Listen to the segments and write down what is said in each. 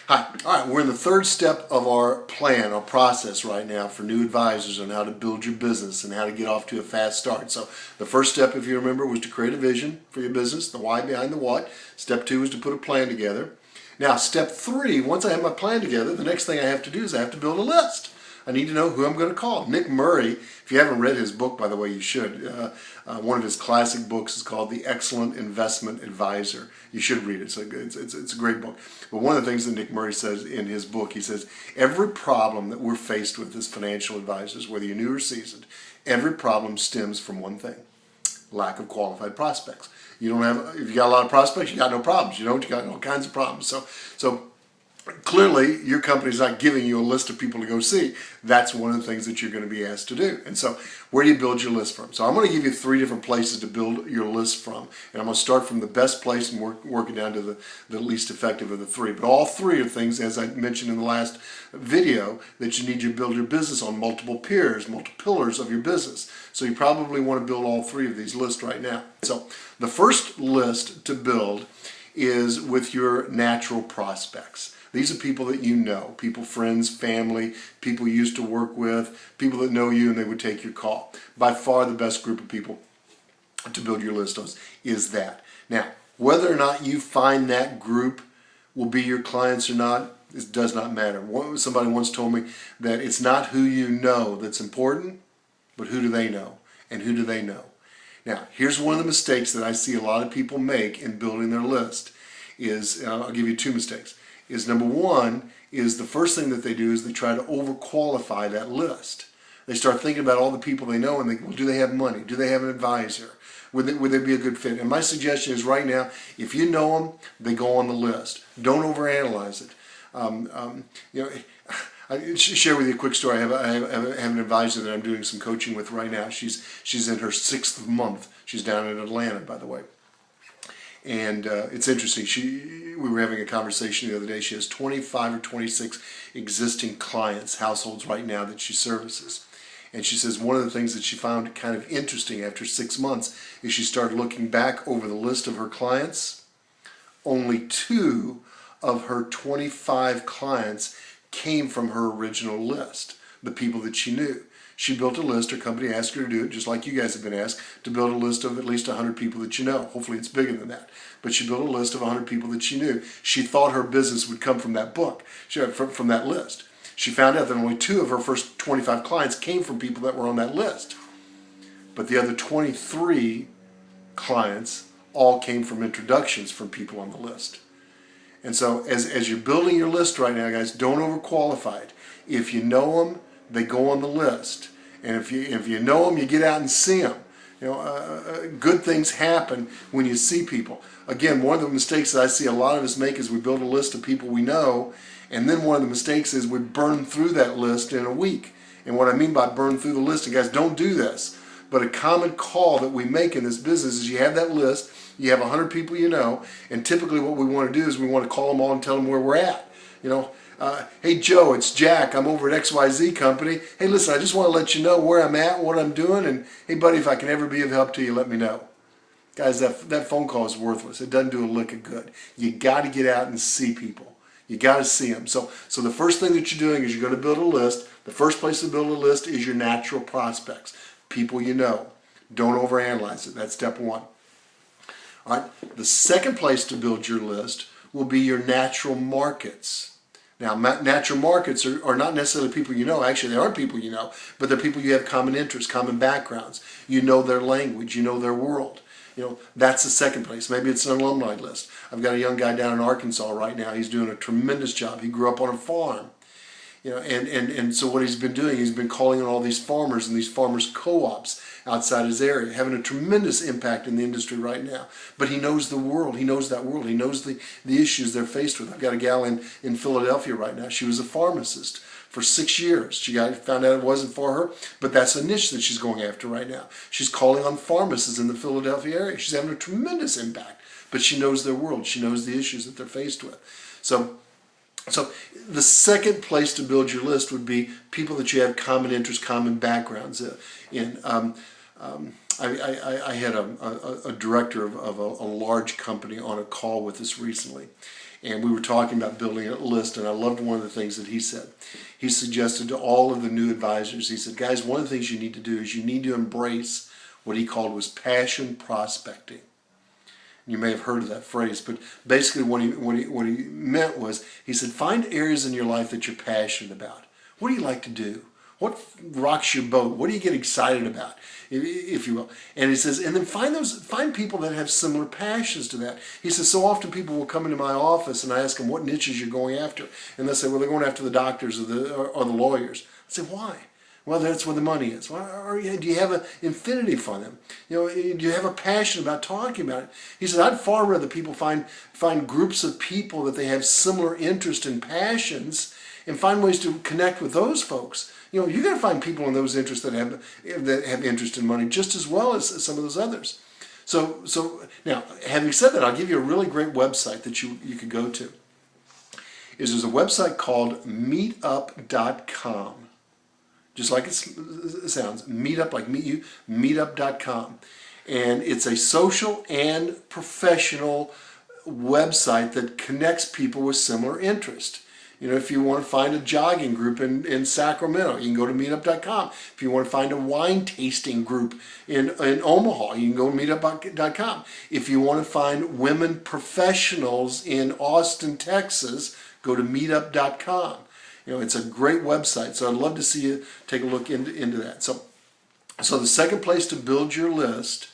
Hi. All right, we're in the third step of our plan, our process right now for new advisors on how to build your business and how to get off to a fast start. So the first step, if you remember, was to create a vision for your business, the why behind the what. Step 2 is to put a plan together. Now, step 3, once I have my plan together, the next thing I have to do is I have to build a list. I need to know who I'm going to call. Nick Murray, if you haven't read his book, by the way, you should. One of his classic books is called The Excellent Investment Advisor. You should read it. It's a great book. But one of the things that Nick Murray says in his book, he says, every problem that we're faced with as financial advisors, whether you're new or seasoned, every problem stems from one thing: lack of qualified prospects. You don't have, if you got a lot of prospects, you got no problems. You don't, you got all kinds of problems. So clearly, your company's not giving you a list of people to go see. That's one of the things that you're going to be asked to do. And so, where do you build your list from? So I'm going to give you 3 different places to build your list from. And I'm going to start from the best place and work it down to the least effective of the 3. But all 3 are things, as I mentioned in the last video, that you need to build your business on multiple pillars of your business. So you probably want to build all 3 of these lists right now. So the first list to build is with your natural prospects. These are people that you know, people, friends, family, people you used to work with, people that know you and they would take your call. By far the best group of people to build your list on is that. Now, whether or not you find that group will be your clients or not, it does not matter. Somebody once told me that it's not who you know that's important, but who do they know, and who do they know. Now, here's one of the mistakes that I see a lot of people make in building their list is, I'll give you 2 mistakes. Is number 1 is the first thing that they do is they try to overqualify that list. They start thinking about all the people they know and think, well, do they have money? Do they have an advisor? Would they be a good fit? And my suggestion is right now, if you know them, they go on the list. Don't overanalyze it. I share with you a quick story. I have an advisor that I'm doing some coaching with right now. She's in her 6th month. She's down in Atlanta, by the way. And it's interesting. We were having a conversation the other day. She has 25 or 26 existing clients, households right now that she services. And she says one of the things that she found kind of interesting after 6 months is she started looking back over the list of her clients. Only 2 of her 25 clients came from her original list, the people that she knew. She built a list, her company asked her to do it, just like you guys have been asked, to build a list of at least 100 people that you know. Hopefully it's bigger than that. But she built a list of 100 people that she knew. She thought her business would come from that book, from that list. She found out that only 2 of her first 25 clients came from people that were on that list. But the other 23 clients all came from introductions from people on the list. And so as you're building your list right now, guys, don't overqualify it. If you know them, they go on the list. And if you know them, you get out and see them. Good things happen when you see people. Again, one of the mistakes that I see a lot of us make is we build a list of people we know, and then one of the mistakes is we burn through that list in a week. And what I mean by burn through the list, and guys, don't do this, but a common call that we make in this business is you have that list, you have 100 people you know, and typically what we want to do is we want to call them all and tell them where we're at. Hey Joe, it's Jack. I'm over at XYZ Company. Hey, listen, I just want to let you know where I'm at, what I'm doing, and hey, buddy, if I can ever be of help to you, let me know. Guys, that phone call is worthless. It doesn't do a lick of good. You got to get out and see people. You got to see them. So the first thing that you're doing is you're going to build a list. The first place to build a list is your natural prospects, people you know. Don't overanalyze it. That's step 1. All right. The second place to build your list will be your natural markets. Now, natural markets are not necessarily people you know. Actually, they aren't people you know, but they're people you have common interests, common backgrounds. You know their language. You know their world. That's the second place. Maybe it's an alumni list. I've got a young guy down in Arkansas right now. He's doing a tremendous job. He grew up on a farm. And so what he's been doing, he's been calling on all these farmers and these farmers co-ops outside his area, having a tremendous impact in the industry right now. But he knows the world. He knows that world. He knows the issues they're faced with. I've got a gal in Philadelphia right now. She was a pharmacist for 6 years. She found out it wasn't for her, but that's a niche that she's going after right now. She's calling on pharmacists in the Philadelphia area. She's having a tremendous impact, but she knows their world. She knows the issues that they're faced with. So the second place to build your list would be people that you have common interests, common backgrounds in. I had a director of a large company on a call with us recently, and we were talking about building a list, and I loved one of the things that he said. He suggested to all of the new advisors, he said, guys, one of the things you need to do is you need to embrace what he called was passion prospecting. You may have heard of that phrase, but basically what he meant was, he said, find areas in your life that you're passionate about. What do you like to do? What rocks your boat? What do you get excited about, if you will? And he says, and then find people that have similar passions to that. He says, so often people will come into my office and I ask them what niches you're going after. And they'll say, well, they're going after the doctors or the lawyers. I say, why? Well, that's where the money is. Or do you have an affinity for them? Do you have a passion about talking about it? He said, I'd far rather people find groups of people that they have similar interest and passions and find ways to connect with those folks. You're going to find people in those interests that have interest in money just as well as some of those others. So now, having said that, I'll give you a really great website that you could go to. There's a website called meetup.com. Just like it sounds, meetup, like meet you, meetup.com. And it's a social and professional website that connects people with similar interest. If you want to find a jogging group in Sacramento, you can go to meetup.com. If you want to find a wine tasting group in Omaha, you can go to meetup.com. If you want to find women professionals in Austin, Texas, go to meetup.com. It's a great website, so I'd love to see you take a look into that. So the second place to build your list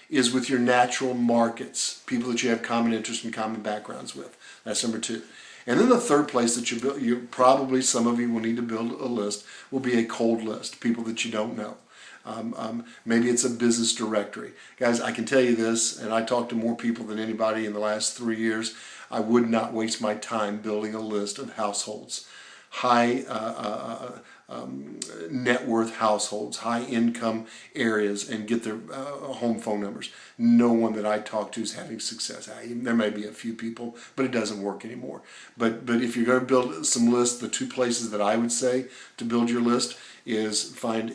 is with your natural markets, people that you have common interests and common backgrounds with. That's number 2. And then the third place that probably some of you will need to build a list will be a cold list, people that you don't know. Maybe it's a business directory. Guys, I can tell you this, and I talked to more people than anybody in the last 3 years. I would not waste my time building a list of households. High net worth households, high income areas, and get their home phone numbers. No one that I talk to is having success. There may be a few people, but it doesn't work anymore. But if you're going to build some lists, the 2 places that I would say to build your list is find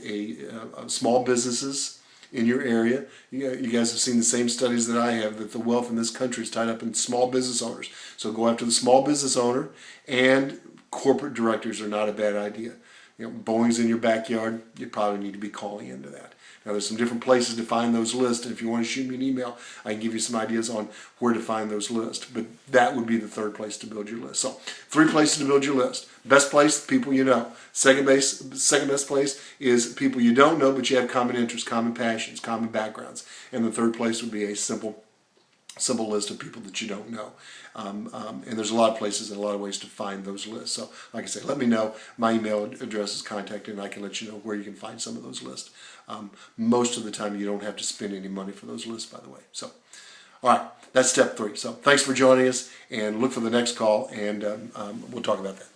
small businesses in your area. You guys have seen the same studies that I have, that the wealth in this country is tied up in small business owners. So go after the small business owner, and corporate directors are not a bad idea. Boeing's in your backyard, you probably need to be calling into that. Now, there's some different places to find those lists, and if you want to shoot me an email, I can give you some ideas on where to find those lists. But that would be the third place to build your list. So 3 places to build your list. Best place, people you know. Second best place is people you don't know, but you have common interests, common passions, common backgrounds. And the third place would be a simple list of people that you don't know. And there's a lot of places and a lot of ways to find those lists. So, like I say, let me know. My email address is contacted, and I can let you know where you can find some of those lists. Most of the time, you don't have to spend any money for those lists, by the way. So, all right, that's step 3. So, thanks for joining us, and look for the next call, and we'll talk about that.